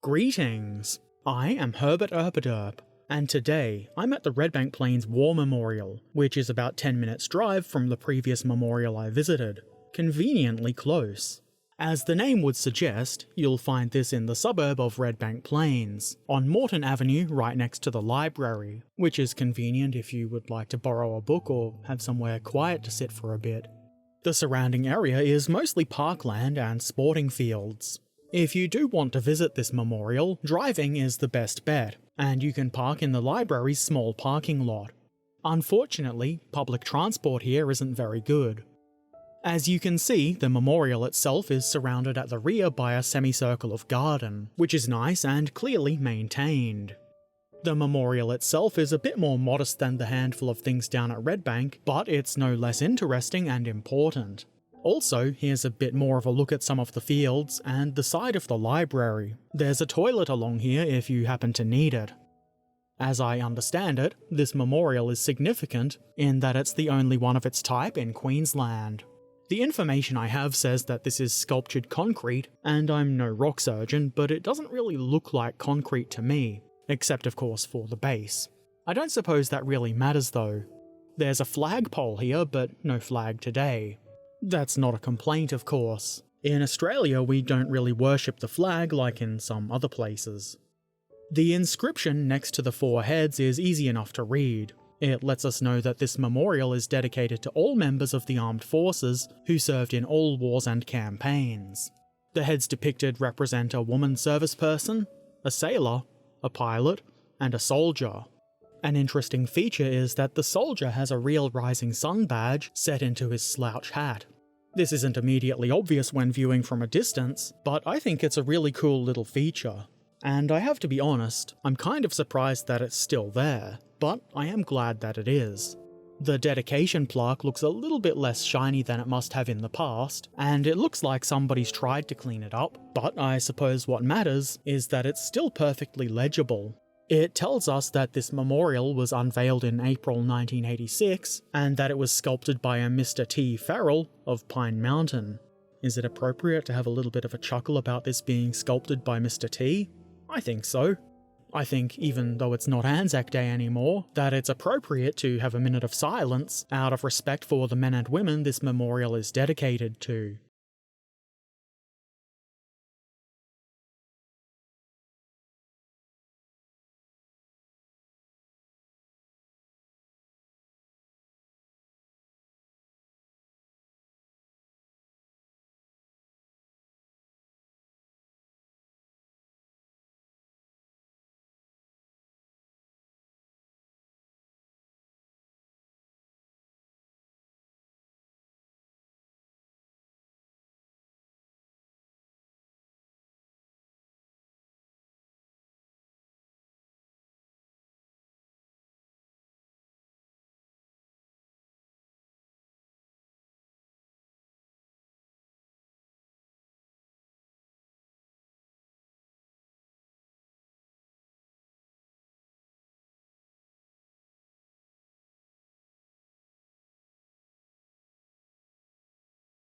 Greetings! I am Herbert Erpaderp, and today I'm at the Redbank Plains War Memorial, which is about 10 minutes drive from the previous memorial I visited. Conveniently close. As the name would suggest, you'll find this in the suburb of Redbank Plains, on Morton Avenue right next to the library, which is convenient if you would like to borrow a book or have somewhere quiet to sit for a bit. The surrounding area is mostly parkland and sporting fields. If you do want to visit this memorial, driving is the best bet, and you can park in the library's small parking lot. Unfortunately, public transport here isn't very good. As you can see, the memorial itself is surrounded at the rear by a semicircle of garden, which is nice and clearly maintained. The memorial itself is a bit more modest than the handful of things down at Redbank, but it's no less interesting and important. Also, here's a bit more of a look at some of the fields and the side of the library. There's a toilet along here if you happen to need it. As I understand it, this memorial is significant in that it's the only one of its type in Queensland. The information I have says that this is sculptured concrete, and I'm no rock surgeon, but it doesn't really look like concrete to me, except of course for the base. I don't suppose that really matters though. There's a flagpole here, but no flag today. That's not a complaint, of course. In Australia, we don't really worship the flag like in some other places. The inscription next to the four heads is easy enough to read. It lets us know that this memorial is dedicated to all members of the armed forces who served in all wars and campaigns. The heads depicted represent a woman service person, a sailor, a pilot, and a soldier. An interesting feature is that the soldier has a real rising sun badge set into his slouch hat. This isn't immediately obvious when viewing from a distance, but I think it's a really cool little feature. And I have to be honest, I'm kind of surprised that it's still there, but I am glad that it is. The dedication plaque looks a little bit less shiny than it must have in the past, and it looks like somebody's tried to clean it up, but I suppose what matters is that it's still perfectly legible. It tells us that this memorial was unveiled in April 1986, and that it was sculpted by a Mr. T. Farrell of Pine Mountain. Is it appropriate to have a little bit of a chuckle about this being sculpted by Mr. T? I think so. I think, even though it's not Anzac Day anymore, that it's appropriate to have a minute of silence out of respect for the men and women this memorial is dedicated to.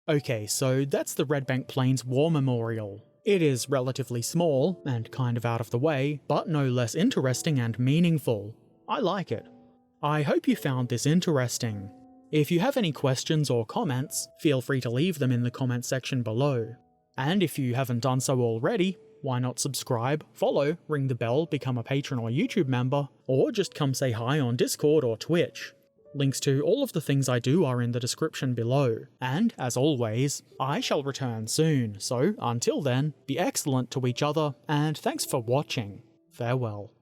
Okay, so that's the Redbank Plains War Memorial. It is relatively small, and kind of out of the way, but no less interesting and meaningful. I like it. I hope you found this interesting. If you have any questions or comments, feel free to leave them in the comment section below. And if you haven't done so already, why not subscribe, follow, ring the bell, become a patron or YouTube member, or just come say hi on Discord or Twitch. Links to all of the things I do are in the description below, and as always, I shall return soon, so until then, be excellent to each other, and thanks for watching. Farewell.